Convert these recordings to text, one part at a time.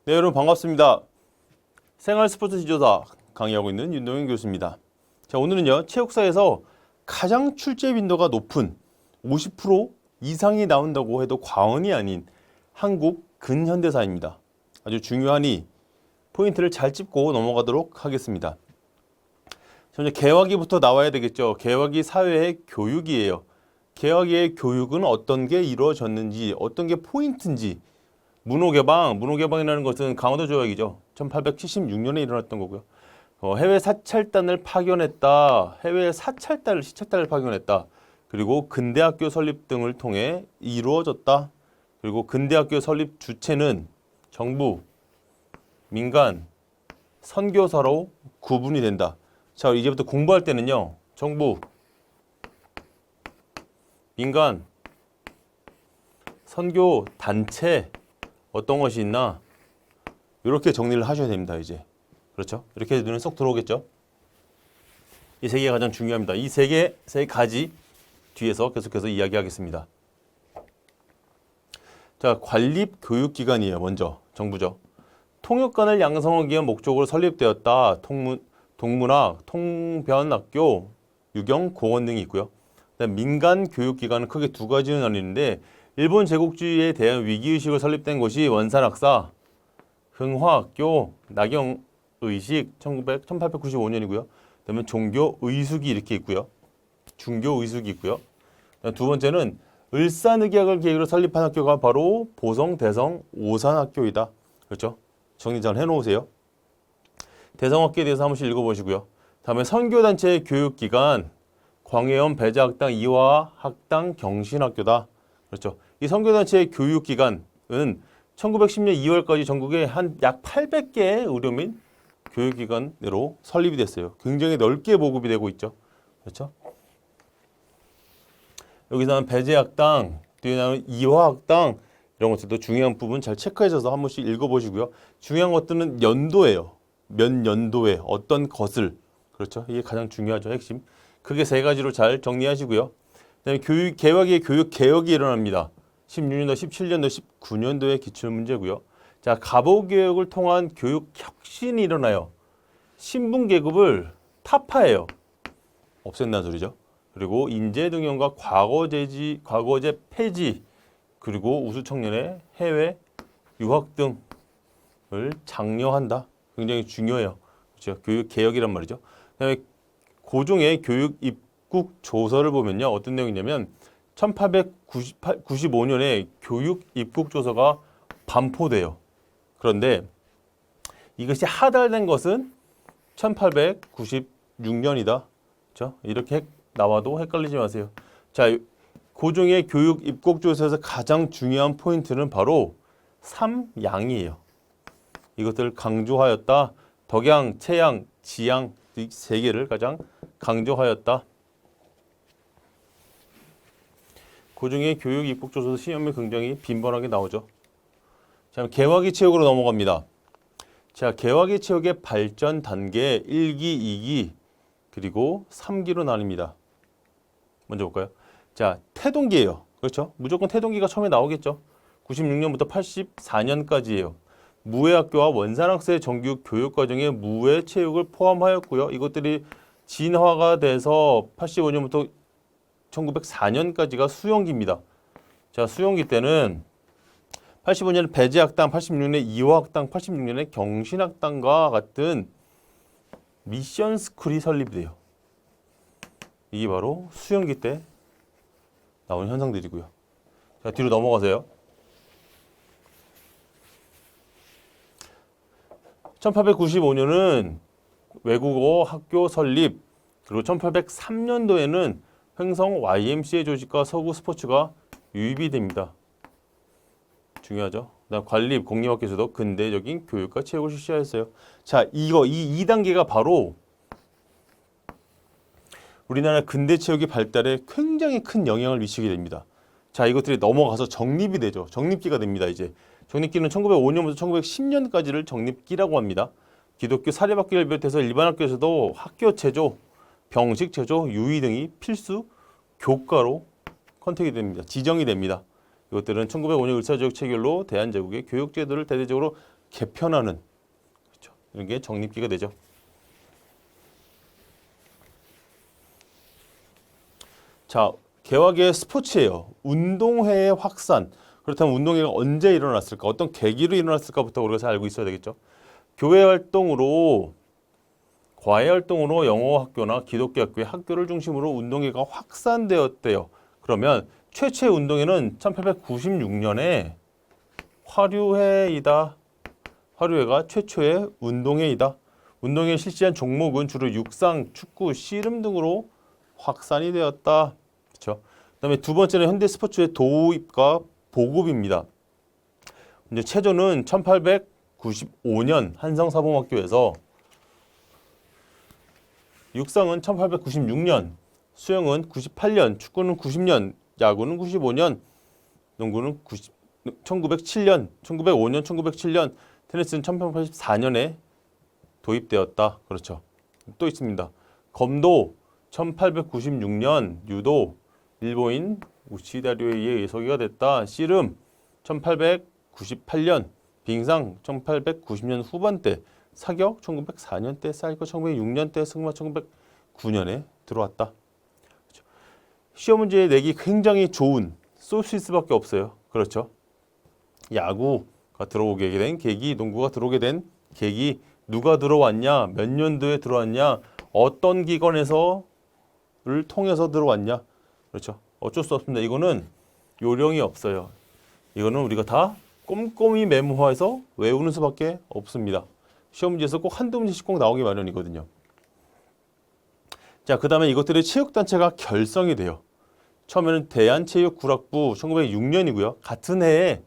네, 여러분 반갑습니다. 생활 스포츠 지도사 강의하고 있는 윤동현 교수입니다. 자, 오늘은요, 체육사에서 가장 출제 빈도가 높은 50% 이상이 나온다고 해도 과언이 아닌 한국 근현대사입니다. 아주 중요하니 포인트를 잘 짚고 넘어가도록 하겠습니다. 먼저 개화기부터 나와야 되겠죠. 개화기 사회의 교육이에요. 개화기의 교육은 어떤 게 이루어졌는지, 어떤 게 포인트인지, 문호개방이라는 것은 강화도 조약이죠. 1876년에 일어났던 거고요. 해외 사찰단을 파견했다. 해외 시찰단을 파견했다. 그리고 근대학교 설립 등을 통해 이루어졌다. 그리고 근대학교 설립 주체는 정부, 민간, 선교사로 구분이 된다. 자, 이제부터 공부할 때는요. 정부, 민간, 선교 단체 어떤 것이 있나 이렇게 정리를 하셔야 됩니다. 이제 그렇죠? 이렇게 눈에 쏙 들어오겠죠? 이 세 개가 가장 중요합니다. 이 세 가지 뒤에서 계속해서 이야기하겠습니다. 자, 관립 교육기관이에요. 먼저 정부죠. 통역관을 양성하기 위한 목적으로 설립되었다. 동문학, 통변학교, 유경, 공원 등이 있고요. 그다음 민간 교육기관은 크게 두 가지로 나뉘는데 일본 제국주의에 대한 위기의식을 설립된 곳이 원산학사, 흥화학교, 나경의식 1895년이고요. 그다음에 종교의숙이 이렇게 있고요. 중교의숙이 있고요. 두 번째는 을사늑약을 계기로 설립한 학교가 바로 보성, 대성, 오산학교이다. 그렇죠? 정리 잘 해놓으세요. 대성학교에 대해서 한 번씩 읽어보시고요. 다음에 선교단체의 교육기관, 광해원 배자학당, 이화학당, 경신학교다. 그렇죠. 이 선교단체의 교육기관은 1910년 2월까지 전국에 한 약 800개의 의료 및 교육기관으로 설립이 됐어요. 굉장히 넓게 보급이 되고 있죠. 그렇죠. 여기서는 배제학당, 뒤에 나오는 이화학당 이런 것들도 중요한 부분 잘 체크하셔서 한 번씩 읽어보시고요. 중요한 것들은 연도예요. 몇 년도에 어떤 것을 그렇죠. 이게 가장 중요하죠. 핵심. 크게 세 가지로 잘 정리하시고요. 그다음에 개화기의 교육 개혁이 일어납니다. 16년도, 17년도, 19년도의 기출문제고요. 자, 갑오개혁을 통한 교육 혁신이 일어나요. 신분 계급을 타파해요. 없앤다는 소리죠. 그리고 인재등용과 과거제 폐지, 그리고 우수청년의 해외 유학 등을 장려한다. 굉장히 중요해요. 그렇죠? 교육 개혁이란 말이죠. 그다음에 고종의 교육 입국 조서를 보면요. 어떤 내용이냐면 1895년에 교육 입국 조서가 반포돼요. 그런데 이것이 하달된 것은 1896년이다. 그렇죠? 이렇게 나와도 헷갈리지 마세요. 자, 고종의 교육 입국 조서에서 가장 중요한 포인트는 바로 삼양이에요. 이것들을 강조하였다. 덕양, 채양, 지양 이 세 개를 가장 강조하였다. 고종의 교육 입국 조서 시험에 굉장히 빈번하게 나오죠. 자, 개화기 체육으로 넘어갑니다. 자, 개화기 체육의 발전 단계 1기, 2기, 그리고 3기로 나뉩니다. 먼저 볼까요? 자, 태동기예요. 그렇죠? 무조건 태동기가 처음에 나오겠죠. 96년부터 84년까지예요. 무해학교와 원산학사의 정규 교육과정에 무해체육을 포함하였고요. 이것들이 진화가 돼서 85년부터 1904년까지가 수용기입니다. 자, 수용기 때는 85년에 배제학당, 86년에 이화학당, 86년에 경신학당과 같은 미션 스쿨이 설립돼요. 이게 바로 수용기 때 나온 현상들이고요. 자, 뒤로 넘어가세요. 1895년은 외국어 학교 설립, 그리고 1803년도에는 횡성 YMCA 조직과 서구 스포츠가 유입이 됩니다. 중요하죠. 그다음 관립, 공립학교에서도 근대적인 교육과 체육을 실시하였어요. 자, 이 2단계가 바로 우리나라 근대 체육의 발달에 굉장히 큰 영향을 미치게 됩니다. 자, 이것들이 넘어가서 정립이 되죠. 정립기가 됩니다. 이제 정립기는 1905년부터 1910년까지를 정립기라고 합니다. 기독교 사립학교를 비롯해서 일반 학교에서도 학교 체조, 병식 체조, 유의 등이 필수 교과로 컨택이 됩니다. 지정이 됩니다. 이것들은 1905년 을사조약 체결로 대한제국의 교육제도를 대대적으로 개편하는, 그렇죠? 이런 게 정립기가 되죠. 자, 개화계의 스포츠예요. 운동회의 확산. 그렇다면 운동회가 언제 일어났을까? 어떤 계기로 일어났을까부터 우리가 잘 알고 있어야 되겠죠. 교회 활동으로, 과외 활동으로 영어 학교나 기독교 학교의 학교를 중심으로 운동회가 확산되었대요. 그러면 최초의 운동회는 1896년에 화류회이다. 화류회가 최초의 운동회이다. 운동회에 실시한 종목은 주로 육상, 축구, 씨름 등으로 확산이 되었다. 그렇죠? 그다음에 두 번째는 현대 스포츠의 도입과 보급입니다. 이제 체조는 1895년 한성사범학교에서, 육상은 1896년, 수영은 98년, 축구는 90년, 야구는 95년, 농구는 1907년, 1905년, 1907년, 테니스는 1884년에 도입되었다. 그렇죠. 또 있습니다. 검도 1896년, 유도 일본인 우치다료에 의해 소개가 됐다. 씨름 1898년, 빙상 1890년 후반때, 사격 1904년대, 사이클 1906년대, 승마 1909년에 들어왔다. 그렇죠. 시험 문제 내기 굉장히 좋은 소시스밖에 없어요. 그렇죠. 야구가 들어오게 된 계기, 농구가 들어오게 된 계기, 누가 들어왔냐, 몇 년도에 들어왔냐, 어떤 기관에서를 통해서 들어왔냐. 그렇죠. 어쩔 수 없습니다. 이거는 요령이 없어요. 이거는 우리가 다 꼼꼼히 메모해서 외우는 수밖에 없습니다. 시험 문제에서 꼭 한두 문제씩 꼭 나오기 마련이거든요. 자, 그 다음에 이것들의 체육단체가 결성이 돼요. 처음에는 대한체육구락부 1906년이고요. 같은 해에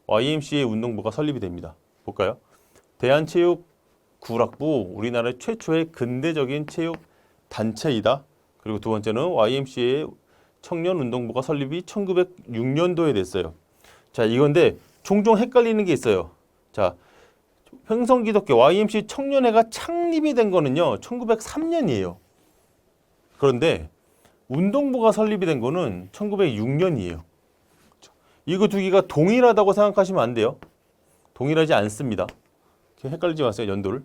YMCA 운동부가 설립이 됩니다. 볼까요? 대한체육구락부, 우리나라의 최초의 근대적인 체육단체이다. 그리고 두 번째는 YMCA 청년운동부가 설립이 1906년도에 됐어요. 자, 이건데 종종 헷갈리는 게 있어요. 자, 횡성기독교 YMCA 청년회가 창립이 된 거는요 1903년이에요. 그런데 운동부가 설립이 된 거는 1906년이에요. 이거 두 개가 동일하다고 생각하시면 안 돼요. 동일하지 않습니다. 헷갈리지 마세요, 연도를.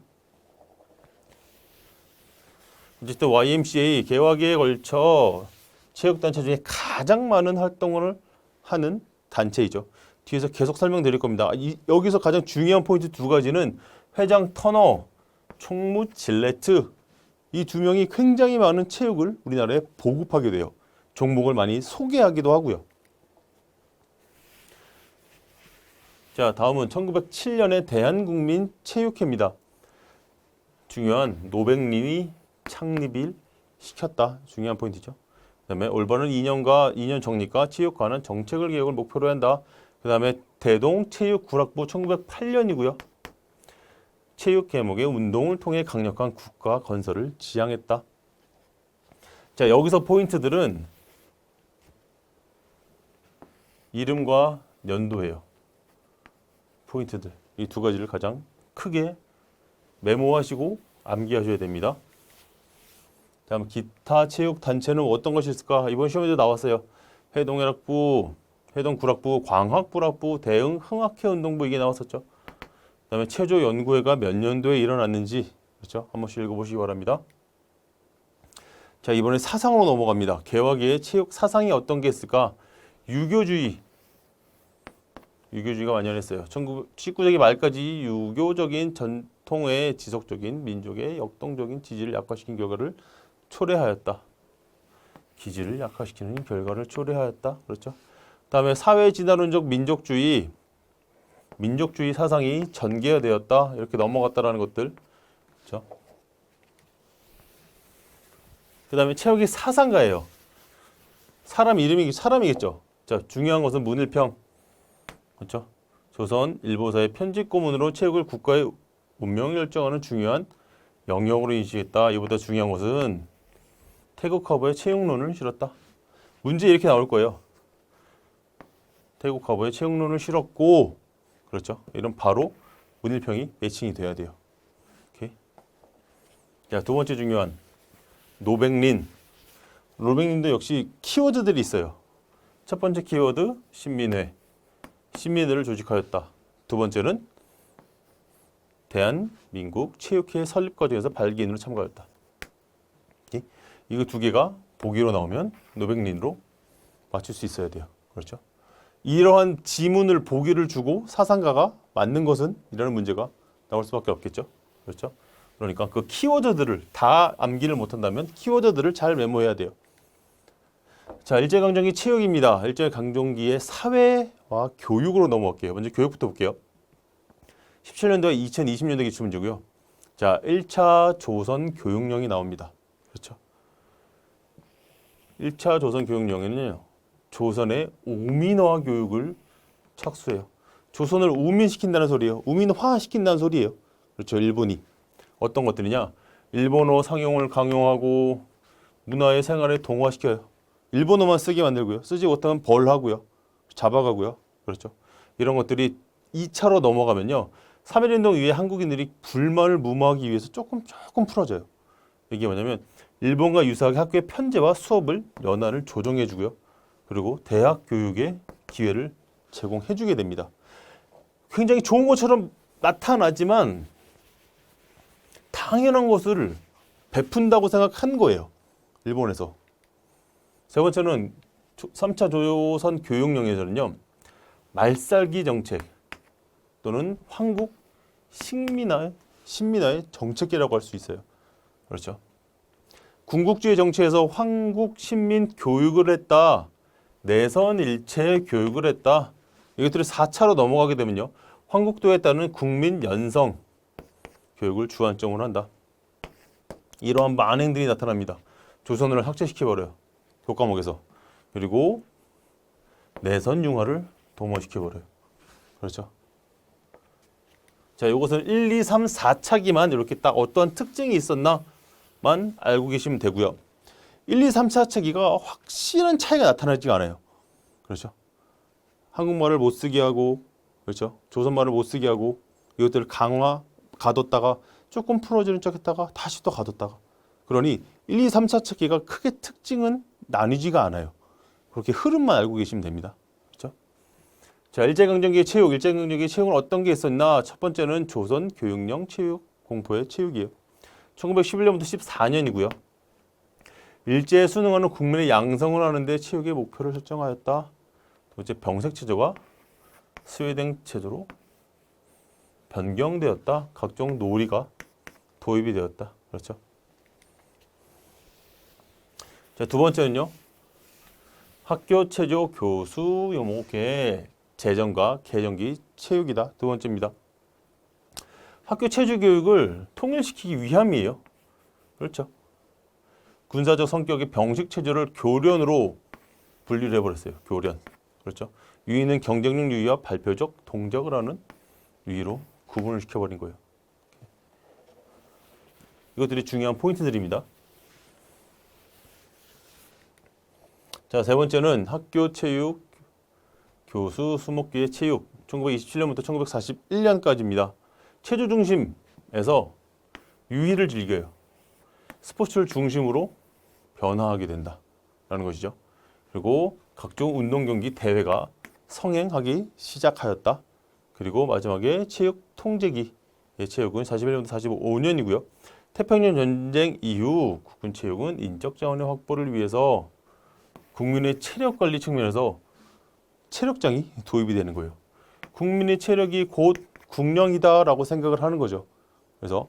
어쨌든 YMCA 개화기에 걸쳐 체육단체 중에 가장 많은 활동을 하는 단체이죠. 뒤에서 계속 설명드릴 겁니다. 여기서 가장 중요한 포인트 두 가지는 회장 터너, 총무 질레트, 이 두 명이 굉장히 많은 체육을 우리나라에 보급하게 돼요. 종목을 많이 소개하기도 하고요. 자, 다음은 1907년에 대한국민체육회입니다. 중요한 노백린이 창립을 시켰다. 중요한 포인트죠. 그 다음에 올바른 2년 정립과 체육 관한 정책을 개혁을 목표로 한다. 그 다음에 대동체육구락부 1908년이고요. 체육 개목의 운동을 통해 강력한 국가 건설을 지향했다. 자, 여기서 포인트들은 이름과 연도예요. 포인트들. 이 두 가지를 가장 크게 메모하시고 암기하셔야 됩니다. 다음 기타 체육 단체는 어떤 것이 있을까? 이번 시험에도 나왔어요. 해동해락부, 해동구락부, 광학부락부, 대응 흥학회 운동부 이게 나왔었죠. 그다음에 체조 연구회가 몇 년도에 일어났는지 그렇죠? 한 번씩 읽어보시기 바랍니다. 자, 이번에 사상으로 넘어갑니다. 개화계의 체육 사상이 어떤 게 있을까? 유교주의가 만연했어요. 19세기 말까지 유교적인 전통의 지속적인 민족의 역동적인 지지를 약화시킨 결과를 초래하였다. 기지를 약화시키는 결과를 초래하였다. 그렇죠? 다음에 사회 진화론적 민족주의 사상이 전개되었다. 이렇게 넘어갔다라는 것들. 그렇죠? 그다음에 체육이 사상가예요. 사람이겠죠. 자, 중요한 것은 문일평. 그렇죠? 조선 일보사의 편집 고문으로 체육을 국가의 운명을 결정하는 중요한 영역으로 인식했다. 이보다 중요한 것은 태국 화보에 체육론을 실었다. 문제 이렇게 나올 거예요. 태국 화보에 체육론을 실었고, 그렇죠? 이런 바로 문일평이 매칭이 돼야 돼요. 오케이. 자, 두 번째 중요한 노백린. 노백린도 역시 키워드들이 있어요. 첫 번째 키워드 신민회. 신민회를 조직하였다. 두 번째는 대한민국 체육회 설립 과정에서 발기인으로 참가했다. 이거 두 개가 보기로 나오면 노백린으로 맞출 수 있어야 돼요. 그렇죠? 이러한 지문을 보기를 주고 사상가가 맞는 것은 이라는 문제가 나올 수밖에 없겠죠. 그렇죠? 그러니까 그 키워드들을 다 암기를 못한다면 키워드들을 잘 메모해야 돼요. 자, 일제강점기 체육입니다. 일제강점기의 사회와 교육으로 넘어갈게요. 먼저 교육부터 볼게요. 17년도에 2020년도 기출문제고요. 자, 1차 조선 교육령이 나옵니다. 그렇죠? 1차 조선 교육령에는요. 조선의 우민화 교육을 착수해요. 조선을 우민시킨다는 소리예요. 우민화시킨다는 소리예요. 그렇죠. 일본이. 어떤 것들이냐. 일본어 상용을 강요하고 문화의 생활에 동화시켜요. 일본어만 쓰게 만들고요. 쓰지 못하면 벌하고요. 잡아가고요. 그렇죠. 이런 것들이 2차로 넘어가면요. 3.1운동 이후에 한국인들이 불만을 무마하기 위해서 조금 풀어져요. 이게 뭐냐면 일본과 유사하게 학교의 편제와 수업을 연한을 조정해주고요. 그리고 대학 교육의 기회를 제공해주게 됩니다. 굉장히 좋은 것처럼 나타나지만 당연한 것을 베푼다고 생각한 거예요. 일본에서. 세 번째는 3차 조선 교육령에서는요. 말살기 정책 또는 황국 신민화의 정책이라고 할 수 있어요. 그렇죠. 군국주의 정치에서 황국 신민 교육을 했다. 내선 일체 교육을 했다. 이것들이 4차로 넘어가게 되면요. 황국도에 따른 국민 연성 교육을 주안점으로 한다. 이러한 만행들이 나타납니다. 조선을 학제시켜버려요. 교과목에서. 그리고 내선 융화를 도모시켜버려요. 그렇죠. 자, 이것은 1, 2, 3, 4차기만 이렇게 딱 어떠한 특징이 있었나만 알고 계시면 되고요. 1, 2, 3, 4차기가 확실한 차이가 나타나지 않아요. 그렇죠. 한국말을 못 쓰게 하고, 그렇죠. 조선말을 못 쓰게 하고, 이것들을 가뒀다가 조금 풀어지는 척 했다가 다시 또 가뒀다가. 그러니 1, 2, 3, 4차기가 크게 특징은 나뉘지가 않아요. 그렇게 흐름만 알고 계시면 됩니다. 그렇죠. 자, 일제강점기의 체육, 일제강점기의 체육은 어떤 게 있었나? 첫 번째는 조선 교육령 체육, 공포의 체육이에요. 1911년부터 14년이고요. 일제에 순응하는 국민의 양성을 하는데 체육의 목표를 설정하였다. 두 번째, 병색체제가 스웨덴 체제로 변경되었다. 각종 놀이가 도입이 되었다. 그렇죠. 자, 두 번째는요. 학교 체조 교수 요목의 재정과 개정기 체육이다. 두 번째입니다. 학교 체조 교육을 통일시키기 위함이에요. 그렇죠. 군사적 성격의 병식 체조를 교련으로 분리를 해버렸어요. 교련. 그렇죠. 유의는 경쟁력 유의와 발표적 동작을 하는 유의로 구분을 시켜버린 거예요. 이것들이 중요한 포인트들입니다. 자, 세 번째는 학교 체육 교수 수목기의 체육 1927년부터 1941년까지입니다. 체조 중심에서 유희를 즐겨요. 스포츠를 중심으로 변화하게 된다라는 것이죠. 그리고 각종 운동 경기 대회가 성행하기 시작하였다. 그리고 마지막에 체육 통제기의 체육은 41년부터 45년이고요. 태평양 전쟁 이후 국군 체육은 인적 자원의 확보를 위해서 국민의 체력 관리 측면에서 체력장이 도입이 되는 거예요. 국민의 체력이 곧 국령이다라고 생각을 하는 거죠. 그래서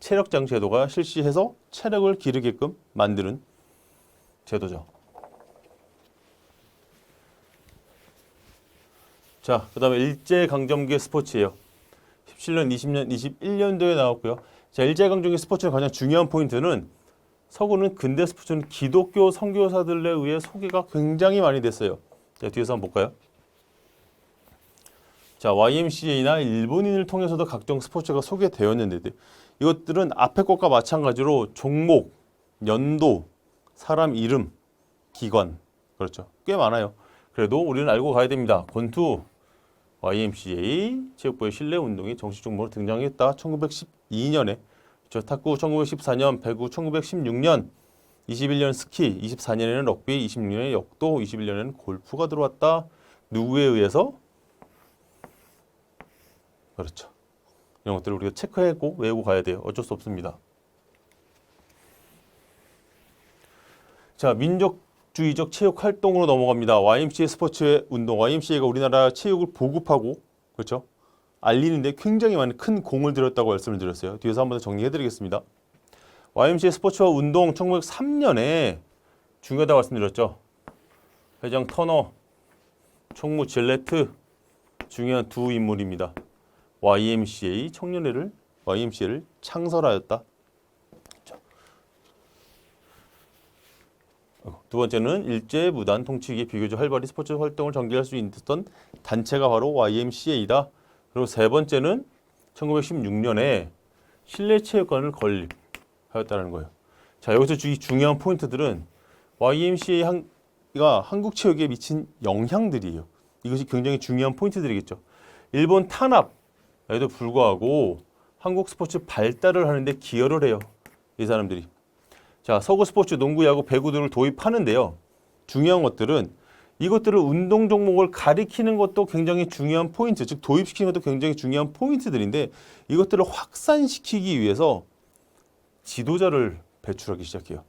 체력장 제도가 실시해서 체력을 기르게끔 만드는 제도죠. 자, 그 다음에 일제강점기 스포츠예요. 17년, 20년, 21년도에 나왔고요. 자, 일제강점기 스포츠의 가장 중요한 포인트는 서구는 근대 스포츠는 기독교 선교사들에 의해 소개가 굉장히 많이 됐어요. 자, 뒤에서 한번 볼까요? 자, YMCA나 일본인을 통해서도 각종 스포츠가 소개되었는데 이것들은 앞에 것과 마찬가지로 종목, 연도, 사람 이름, 기관 그렇죠. 꽤 많아요. 그래도 우리는 알고 가야 됩니다. 권투, YMCA, 체육부의 실내 운동이 정식 종목으로 등장했다. 1912년에 탁구 1914년, 배구 1916년, 21년 스키, 24년에는 럭비, 26년에 역도, 21년에는 골프가 들어왔다. 누구에 의해서? 그렇죠. 이런 것들을 우리가 체크하고 외우고 가야 돼요. 어쩔 수 없습니다. 자, 민족주의적 체육 활동으로 넘어갑니다. YMCA 스포츠 운동. YMCA가 우리나라 체육을 보급하고 그렇죠? 알리는데 굉장히 많은 큰 공을 들였다고 말씀을 드렸어요. 뒤에서 한번 더 정리해 드리겠습니다. YMCA 스포츠와 운동 1903년에 중요하다고 말씀드렸죠. 회장 터너, 총무 질레트 중요한 두 인물입니다. YMCA를 창설하였다. 두 번째는 일제 무단 통치기에 비교적 활발히 스포츠 활동을 전개할 수 있었던 단체가 바로 YMCA이다. 그리고 세 번째는 1916년에 실내체육관을 건립하였다는 거예요. 자, 여기서 중요한 포인트들은 YMCA가 한국 체육에 미친 영향들이에요. 이것이 굉장히 중요한 포인트들이겠죠. 일본 탄압에도 불구하고 한국 스포츠 발달을 하는데 기여를 해요. 이 사람들이. 자, 서구 스포츠, 농구, 야구, 배구들을 도입하는데요. 중요한 것들은 이것들을 운동 종목을 가리키는 것도 굉장히 중요한 포인트, 즉 도입시키는 것도 굉장히 중요한 포인트들인데 이것들을 확산시키기 위해서 지도자를 배출하기 시작해요.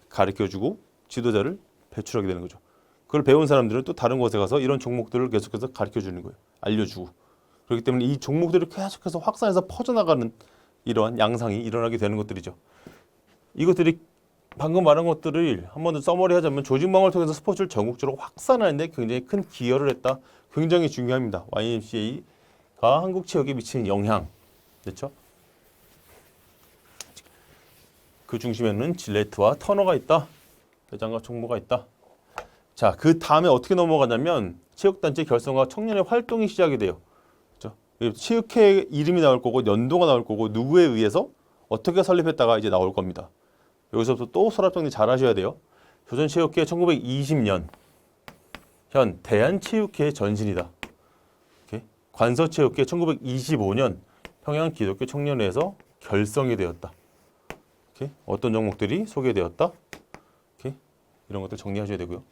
가르쳐주고 지도자를 배출하게 되는 거죠. 그걸 배운 사람들은 또 다른 곳에 가서 이런 종목들을 계속해서 가르쳐주는 거예요. 알려주고. 그렇기 때문에 이 종목들을 계속해서 확산해서 퍼져나가는 이러한 양상이 일어나게 되는 것들이죠. 이것들이 방금 말한 것들을 한 번 더 써머리하자면 조직망을 통해서 스포츠를 전국적으로 확산하는 데 굉장히 큰 기여를 했다. 굉장히 중요합니다. YMCA가 한국 체육에 미치는 영향. 그렇죠? 그 중심에는 질레트와 터너가 있다. 회장과 총무가 있다. 자, 그 다음에 어떻게 넘어가냐면 체육단체 결성과 청년의 활동이 시작이 돼요. 그렇죠? 체육회 이름이 나올 거고 연도가 나올 거고 누구에 의해서 어떻게 설립했다가 이제 나올 겁니다. 여기서부터 또 서랍정리 잘 하셔야 돼요. 조선체육회 1920년 현 대한체육회 전신이다. 관서체육회 1925년 평양기독교 청년회에서 결성이 되었다. 어떤 종목들이 소개되었다. 이런 것들 정리하셔야 되고요.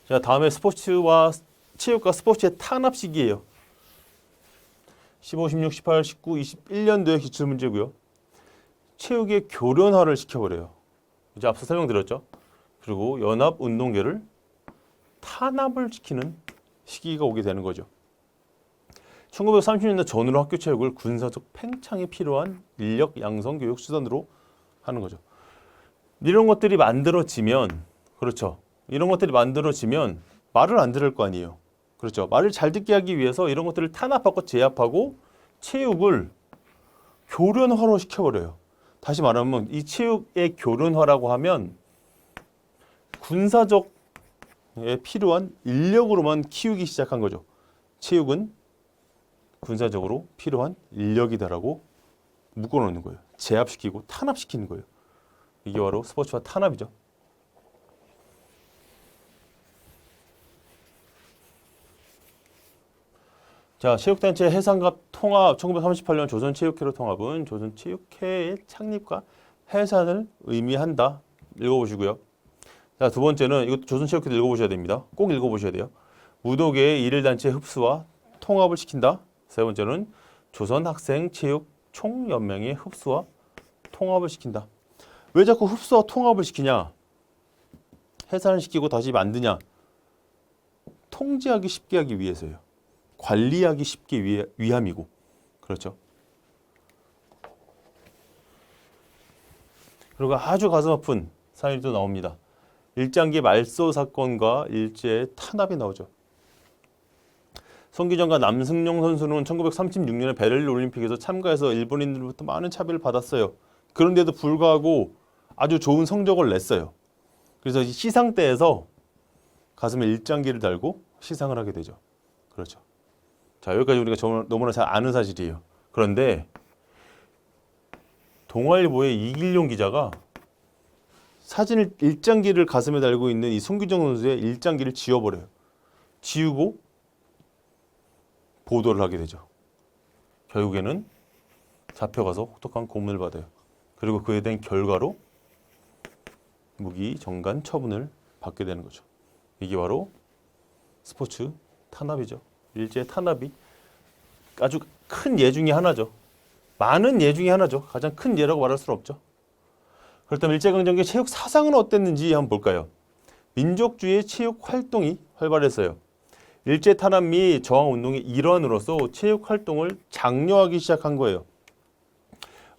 자, 다음에 스포츠와 체육과 스포츠의 탄압 시기예요. 15, 16, 18, 19, 21년도의 기출문제고요. 체육의 교련화를 시켜버려요. 이제 앞서 설명드렸죠. 그리고 연합운동계를 탄압을 시키는 시기가 오게 되는 거죠. 1930년대 전후로 학교 체육을 군사적 팽창에 필요한 인력 양성 교육 수단으로 하는 거죠. 이런 것들이 만들어지면, 그렇죠. 이런 것들이 만들어지면 말을 안 들을 거 아니에요. 그렇죠. 말을 잘 듣게 하기 위해서 이런 것들을 탄압하고 제압하고 체육을 교련화로 시켜버려요. 다시 말하면 이 체육의 교련화라고 하면 군사적에 필요한 인력으로만 키우기 시작한 거죠. 체육은 군사적으로 필요한 인력이다라고 묶어놓는 거예요. 제압시키고 탄압시키는 거예요. 이게 바로 스포츠와 탄압이죠. 자, 체육단체 해산과 통합 1938년 조선체육회로 통합은 조선체육회의 창립과 해산을 의미한다. 읽어보시고요. 자, 두 번째는 이것도 조선체육회도 읽어보셔야 됩니다. 꼭 읽어보셔야 돼요. 무도계의 일일단체 흡수와 통합을 시킨다. 세 번째는 조선학생체육총연맹의 흡수와 통합을 시킨다. 왜 자꾸 흡수와 통합을 시키냐? 해산을 시키고 다시 만드냐? 통제하기 쉽게 하기 위해서예요. 관리하기 쉽게 위함이고. 그렇죠. 그리고 아주 가슴 아픈 사연이 또 나옵니다. 일장기 말소 사건과 일제의 탄압이 나오죠. 손기정과 남승용 선수는 1936년에 베를린 올림픽에서 참가해서 일본인들로부터 많은 차별을 받았어요. 그런데도 불구하고 아주 좋은 성적을 냈어요. 그래서 시상대에서 가슴에 일장기를 달고 시상을 하게 되죠. 그렇죠. 자, 여기까지 우리가 너무나 잘 아는 사실이에요. 그런데 동아일보의 이길용 기자가 사진을 일장기를 가슴에 달고 있는 이 손기정 선수의 일장기를 지워버려요. 지우고 보도를 하게 되죠. 결국에는 잡혀가서 혹독한 고문을 받아요. 그리고 그에 대한 결과로 무기 정간 처분을 받게 되는 거죠. 이게 바로 스포츠 탄압이죠. 일제 탄압이 아주 큰 예 중에 하나죠. 많은 예 중에 하나죠. 가장 큰 예라고 말할 수는 없죠. 그렇다면 일제강점기 체육 사상은 어땠는지 한번 볼까요? 민족주의 체육 활동이 활발했어요. 일제 탄압 및 저항 운동의 일환으로서 체육 활동을 장려하기 시작한 거예요.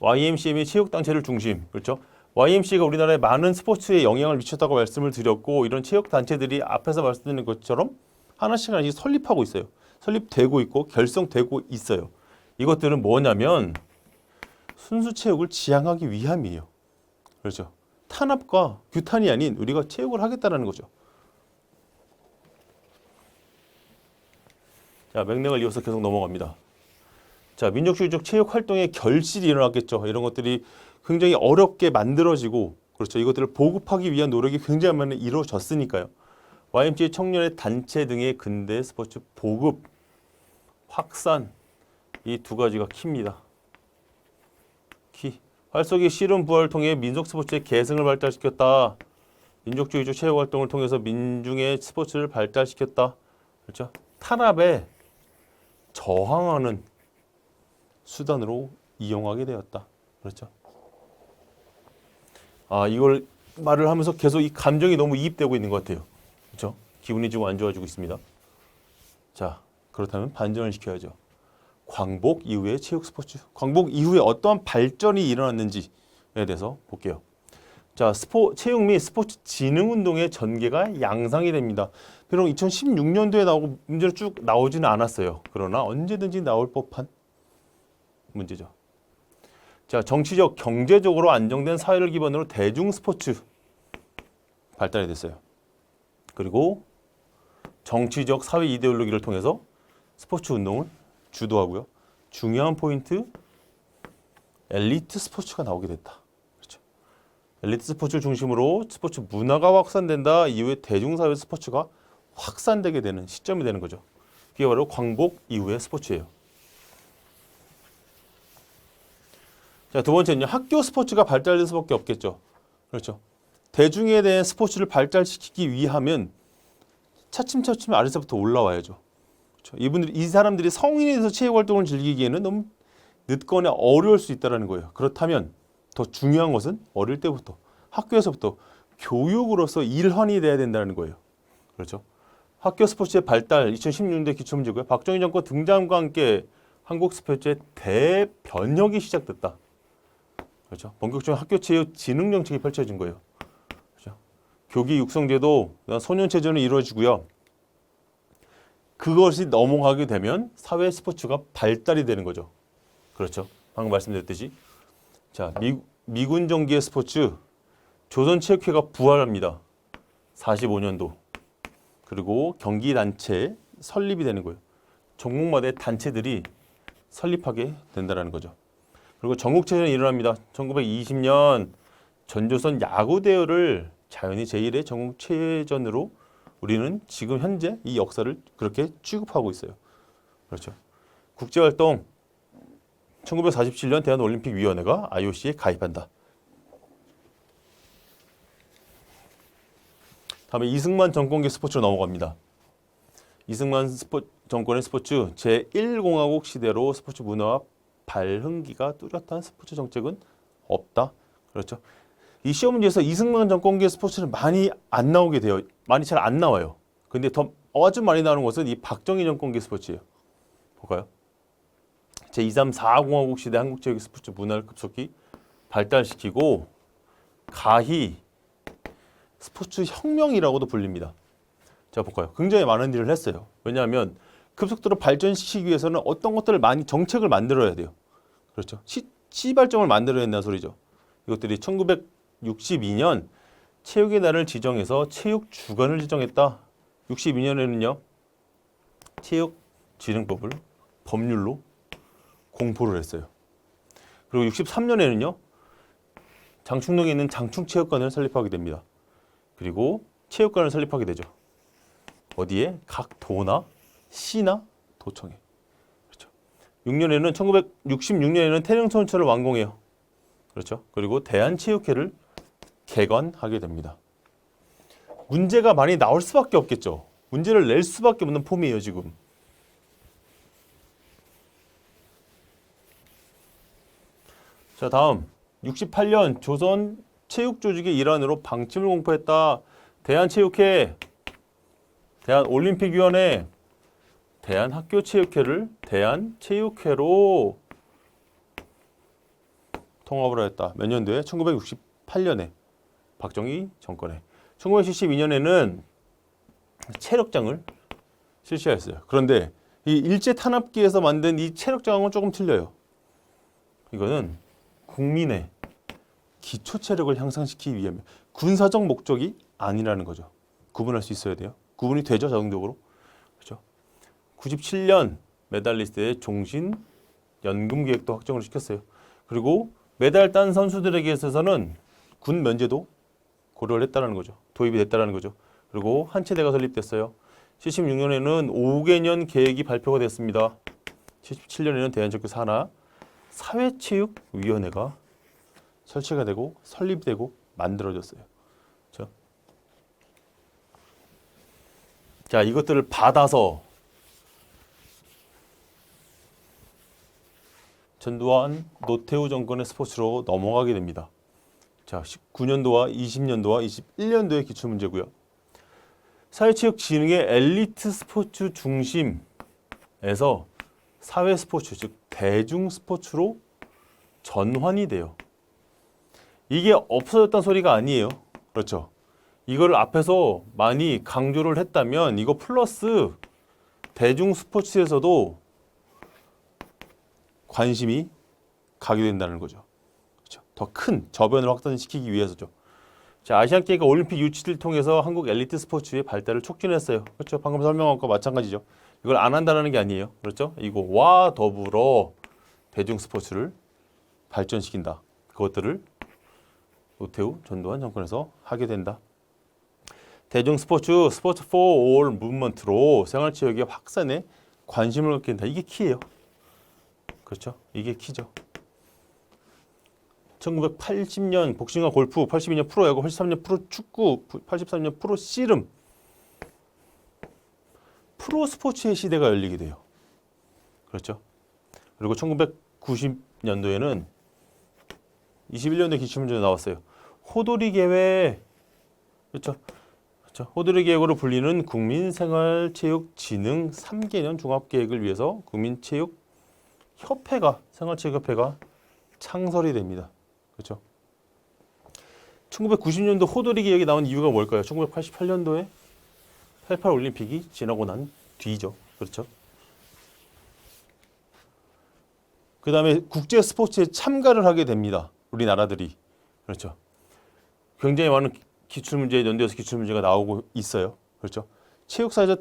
YMCA 및 체육단체를 중심, 그렇죠? YMCA가 우리나라에 많은 스포츠에 영향을 미쳤다고 말씀을 드렸고, 이런 체육단체들이 앞에서 말씀드린 것처럼 하나씩 하나씩 설립하고 있어요. 설립되고 있고 결성되고 있어요. 이것들은 뭐냐면 순수 체육을 지향하기 위함이에요. 그렇죠? 탄압과 규탄이 아닌 우리가 체육을 하겠다는 거죠. 자, 맥락을 이어서 계속 넘어갑니다. 자, 민족주의적 체육 활동의 결실이 일어났겠죠. 이런 것들이 굉장히 어렵게 만들어지고, 그렇죠. 이것들을 보급하기 위한 노력이 굉장히 많이 이루어졌으니까요. YMCA 청년의 단체 등의 근대 스포츠 보급, 확산, 이 두 가지가 키입니다. 키. 활쏘기 실험 부활을 통해 민속 스포츠의 개성을 발달시켰다. 민족주의적 체육 활동을 통해서 민중의 스포츠를 발달시켰다. 그렇죠? 탄압에 저항하는 수단으로 이용하게 되었다. 그렇죠? 아, 이걸 말을 하면서 계속 이 감정이 너무 이입되고 있는 것 같아요. 그렇죠? 기분이 좀 안 좋아지고 있습니다. 자, 그렇다면 반전을 시켜야죠. 광복 이후의 체육 스포츠. 광복 이후에 어떠한 발전이 일어났는지에 대해서 볼게요. 자, 체육 및 스포츠 진흥 운동의 전개가 양상이 됩니다. 비록 2016년도에 나오고 문제로 쭉 나오지는 않았어요. 그러나 언제든지 나올 법한 문제죠. 자, 정치적, 경제적으로 안정된 사회를 기반으로 대중 스포츠 발달이 됐어요. 그리고 정치적 사회 이데올로기를 통해서 스포츠 운동을 주도하고요. 중요한 포인트, 엘리트 스포츠가 나오게 됐다. 그렇죠. 엘리트 스포츠를 중심으로 스포츠 문화가 확산된다. 이후에 대중사회 스포츠가 확산되게 되는 시점이 되는 거죠. 그게 바로 광복 이후의 스포츠예요. 자, 두 번째는요. 학교 스포츠가 발달될 수밖에 없겠죠. 그렇죠. 대중에 대한 스포츠를 발달시키기 위하면 차츰차츰 아래서부터 올라와야죠. 그렇죠? 이 사람들이 성인이 돼서 체육 활동을 즐기기에는 너무 늦거나 어려울 수 있다는 거예요. 그렇다면 더 중요한 것은 어릴 때부터 학교에서부터 교육으로서 일환이 돼야 된다는 거예요. 그렇죠? 학교 스포츠의 발달 2016년대 기초문제고요. 박정희 정권 등장과 함께 한국 스포츠의 대변혁이 시작됐다. 그렇죠? 본격적인 학교 체육 진흥 정책이 펼쳐진 거예요. 그렇죠? 교기 육성제도 소년체전이 이루어지고요. 그것이 넘어가게 되면 사회 스포츠가 발달이 되는 거죠. 그렇죠. 방금 말씀드렸듯이. 자, 미군 정기의 스포츠, 조선체육회가 부활합니다. 45년도. 그리고 경기단체 설립이 되는 거예요. 전국마다의 단체들이 설립하게 된다는 거죠. 그리고 전국체전이 일어납니다. 1920년 전조선 야구대회를 자연히 제1의 전국체전으로 우리는 지금 현재 이 역사를 그렇게 취급하고 있어요. 그렇죠. 국제활동 1947년 대한올림픽위원회가 IOC에 가입한다. 다음에 이승만 정권기 스포츠로 넘어갑니다. 이승만 정권의 스포츠 제1공화국 시대로 스포츠 문화와 발흥기가 뚜렷한 스포츠 정책은 없다. 그렇죠. 이 시험 문제에서 이승만 정권기의 스포츠는 많이 안 나오게 돼요. 많이 잘 안 나와요. 근데 더 아주 많이 나오는 것은 이 박정희 정권기 스포츠예요. 볼까요? 제2, 3, 4공화국 시대 한국체육 스포츠 문화를 급속히 발달시키고 가히 스포츠 혁명이라고도 불립니다. 자, 볼까요? 굉장히 많은 일을 했어요. 왜냐하면 급속도로 발전시키기 위해서는 어떤 것들을 많이 정책을 만들어야 돼요. 그렇죠? 시발점을 만들어야 된다는 소리죠. 이것들이 1962년 체육의 날을 지정해서 체육 주간을 지정했다. 62년에는요. 체육진흥법을 법률로 공포를 했어요. 그리고 63년에는요. 장충동에 있는 장충체육관을 설립하게 됩니다. 그리고 체육관을 설립하게 되죠. 어디에? 각 도나 시나 도청에. 그렇죠. 1966년에는 태릉천천을 완공해요. 그렇죠. 그리고 대한체육회를 개관하게 됩니다. 문제가 많이 나올 수밖에 없겠죠. 문제를 낼 수밖에 없는 폼이에요, 지금. 자, 다음 68년 조선 체육조직의 일환으로 방침을 공포했다. 대한체육회, 대한올림픽위원회, 대한학교체육회를 대한체육회로 통합을 하였다. 몇 년도에? 1968년에 박정희 정권에. 1972년에는 체력장을 실시하였어요. 그런데 이 일제탄압기에서 만든 이 체력장은 조금 틀려요. 이거는 국민의 기초 체력을 향상시키기 위함, 군사적 목적이 아니라는 거죠. 구분할 수 있어야 돼요. 구분이 되죠, 자동적으로. 그렇죠? 97년 메달리스트의 종신 연금 계획도 확정을 시켰어요. 그리고 메달 딴 선수들에게 있어서는 군 면제도 고려를 했다는 거죠. 도입이 됐다는 거죠. 그리고 한체대가 설립됐어요. 76년에는 5개년 계획이 발표가 됐습니다. 77년에는 대한체육회 산하 사회체육위원회가 설치가 되고 설립되고 만들어졌어요. 그렇죠? 자, 이것들을 받아서 전두환 노태우 정권의 스포츠로 넘어가게 됩니다. 자, 19년도와 20년도와 21년도의 기출문제고요. 사회체육진흥의 엘리트 스포츠 중심에서 사회 스포츠, 즉 대중 스포츠로 전환이 돼요. 이게 없어졌다는 소리가 아니에요. 그렇죠? 이거를 앞에서 많이 강조를 했다면 이거 플러스 대중 스포츠에서도 관심이 가게 된다는 거죠. 그렇죠? 더 큰 저변을 확산시키기 위해서죠. 자, 아시안게임과 올림픽 유치를 통해서 한국 엘리트 스포츠의 발달을 促진했어요. 그렇죠? 방금 설명한 것과 마찬가지죠. 이걸 안 한다는 게 아니에요. 그렇죠? 이거와 더불어 대중 스포츠를 발전시킨다. 그것들을 노태우, 전두환 정권에서 하게 된다. 대중 스포츠, 스포츠 포 올 무브먼트로 생활체육의 확산에 관심을 갖게 된다. 이게 키예요. 그렇죠? 이게 키죠. 1980년 복싱과 골프, 82년 프로야구, 83년 프로축구, 83년 프로씨름, 프로스포츠의 시대가 열리게 돼요. 그렇죠? 그리고 1990년도에는 21년도에 기출문제가 나왔어요. 호돌이 계획, 그렇죠? 그렇죠? 호돌이 계획으로 불리는 국민생활체육진흥 3개년 종합계획을 위해서 국민체육협회가, 생활체육협회가 창설이 됩니다. 그렇죠? 1990년도 호돌이 계획이 나온 이유가 뭘까요? 1988년도에 88 올림픽이 지나고 난 뒤죠. 그렇죠? 그 다음에 국제 스포츠에 참가를 하게 됩니다. 우리나라들이. 그렇죠? 굉장히 많은 기출문제에 연대해서 기출문제가 나오고 있어요. 그렇죠? 체육사회자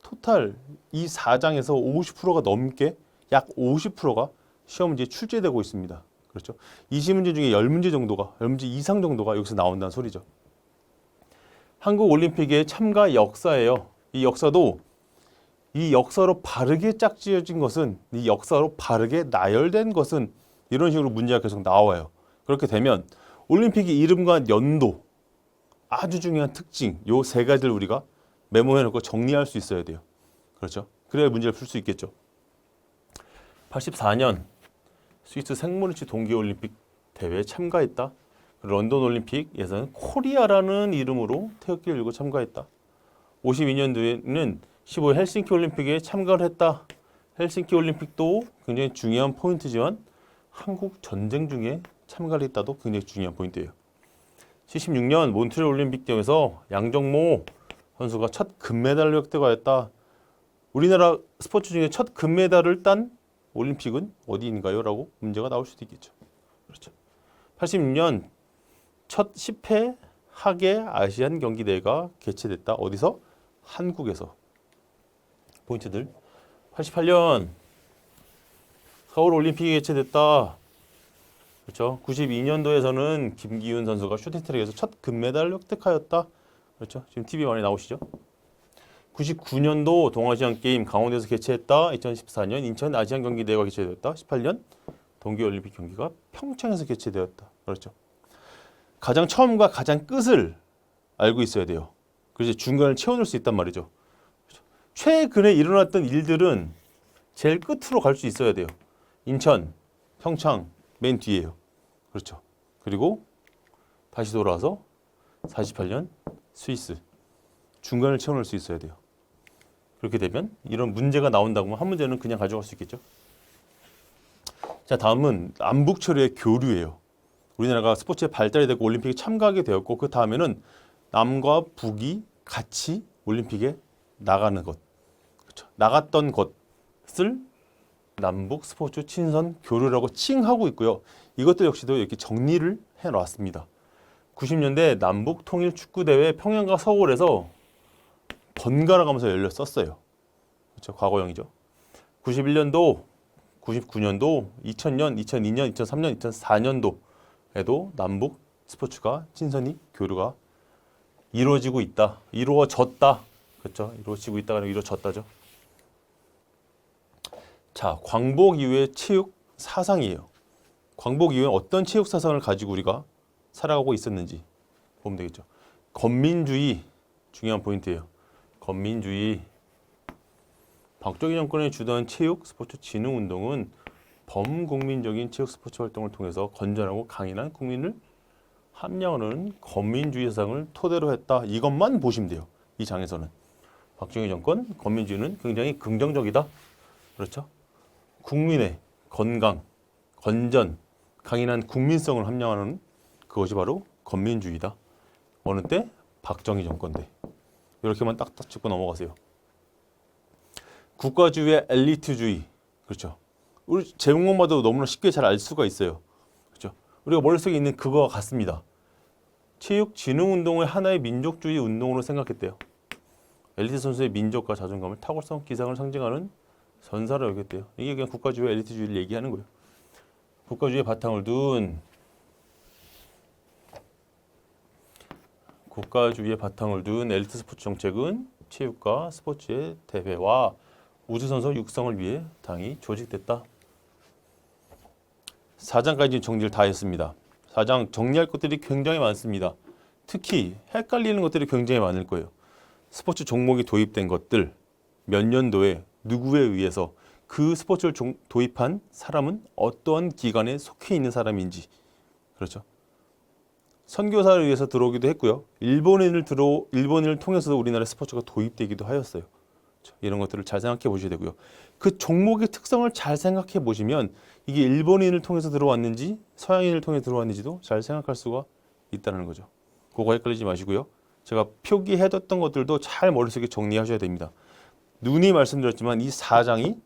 토탈 이 4장에서 50%가 넘게 약 50%가 시험 문제에 출제되고 있습니다. 그렇죠? 20문제 중에 10문제 정도가, 10문제 이상 정도가 여기서 나온다는 소리죠. 한국 올림픽의 참가 역사예요. 이 역사도 이 역사로 바르게 짝지어진 것은, 이 역사로 바르게 나열된 것은 이런 식으로 문제가 계속 나와요. 그렇게 되면 올림픽의 이름과 연도, 아주 중요한 특징, 요 세 가지를 우리가 메모해놓고 정리할 수 있어야 돼요. 그렇죠? 그래야 문제를 풀 수 있겠죠. 84년 스위스 생모리츠 동계올림픽 대회에 참가했다. 런던 올림픽에서는 코리아라는 이름으로 태극기를 들고 참가했다. 52년도에는 15 헬싱키 올림픽에 참가를 했다. 헬싱키 올림픽도 굉장히 중요한 포인트지만 한국 전쟁 중에 참가를 했다도 굉장히 중요한 포인트예요. 76년 몬트리올 올림픽 대회에서 양정모 선수가 첫 금메달을 획득하였다. 우리나라 스포츠 중에 첫 금메달을 딴 올림픽은 어디인가요? 라고 문제가 나올 수도 있겠죠. 그렇죠. 86년 첫 10회 하계 아시안 경기대회가 개최됐다. 어디서? 한국에서. 포인트들. 88년 서울 올림픽이 개최됐다. 그렇죠. 92년도에서는 김기훈 선수가 슈팅트랙에서 첫 금메달을 획득하였다. 그렇죠. 지금 TV 많이 나오시죠? 99년도 동아시안 게임 강원도에서 개최했다. 2014년 인천 아시안 경기대회가 개최되었다. 18년 동계올림픽 경기가 평창에서 개최되었다. 그렇죠. 가장 처음과 가장 끝을 알고 있어야 돼요. 그래서 중간을 채워놓을 수 있단 말이죠. 최근에 일어났던 일들은 제일 끝으로 갈 수 있어야 돼요. 인천, 평창 맨 뒤에요. 그렇죠. 그리고 다시 돌아와서 48년 스위스. 중간을 채워넣을 수 있어야 돼요. 그렇게 되면 이런 문제가 나온다고 하면 한 문제는 그냥 가져갈 수 있겠죠. 자, 다음은 남북 체류의 교류예요. 우리나라가 스포츠에 발달이 되고 올림픽에 참가하게 되었고 그 다음에는 남과 북이 같이 올림픽에 나가는 것, 그렇죠. 나갔던 것을 남북 스포츠 친선 교류라고 칭하고 있고요. 이것들 역시도 이렇게 정리를 해놨습니다. 90년대 남북 통일 축구 대회 평양과 서울에서 번갈아 가면서 열렸었어요. 그렇죠. 과거형이죠. 91년도, 99년도, 2000년, 2002년, 2003년, 2004년도에도 남북 스포츠가 친선이 교류가 이루어지고 있다. 이루어졌다. 그렇죠. 이루어지고 있다가 아니라 이루어졌다죠. 자, 광복 이후의 체육 사상이에요. 광복 이후에 어떤 체육 사상을 가지고 우리가 살아가고 있었는지 보면 되겠죠. 건민주의 중요한 포인트예요. 건민주의. 박정희 정권이 주도한 체육 스포츠 진흥 운동은 범국민적인 체육 스포츠 활동을 통해서 건전하고 강인한 국민을 함양하는 건민주의 사상을 토대로 했다. 이것만 보시면 돼요. 이 장에서는 박정희 정권 건민주의는 굉장히 긍정적이다. 그렇죠? 국민의 건강, 건전, 강인한 국민성을 함양하는 그것이 바로 건민주의다. 어느 때? 박정희 정권 때. 이렇게만 딱딱 짚고 넘어가세요. 국가주의의 엘리트주의. 그렇죠. 우리 제목만 봐도 너무나 쉽게 잘 알 수가 있어요. 그렇죠. 우리가 머릿속에 있는 그거와 같습니다. 체육 진흥 운동을 하나의 민족주의 운동으로 생각했대요. 엘리트 선수의 민족과 자존감을 탁월성 기상을 상징하는 선사로 여겼대요. 이게 그냥 국가주의 엘리트주의를 얘기하는 거예요. 국가주의의 바탕을 둔 엘리트 스포츠 정책은 체육과 스포츠의 대회와 우주선수 육성을 위해 당이 조직됐다. 4장까지 정리를 다 했습니다. 4장 정리할 것들이 굉장히 많습니다. 특히 헷갈리는 것들이 굉장히 많을 거예요. 스포츠 종목이 도입된 것들, 몇 년도에 누구에 의해서 그 스포츠를 도입한 사람은 어떠한 기관에 속해 있는 사람인지, 그렇죠. 선교사를 위해서 들어오기도 했고요. 일본인을 통해서도 우리나라에 스포츠가 도입되기도 하였어요. 그렇죠? 이런 것들을 잘 생각해 보셔야 되고요. 그 종목의 특성을 잘 생각해 보시면 이게 일본인을 통해서 들어왔는지 서양인을 통해 들어왔는지도 잘 생각할 수가 있다는 거죠. 그거 헷갈리지 마시고요. 제가 표기해뒀던 것들도 잘 머릿속에 정리하셔야 됩니다. 눈이 말씀드렸지만 이 4장이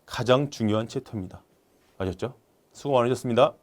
가장 중요한 챕터입니다. 아셨죠? 수고 많으셨습니다.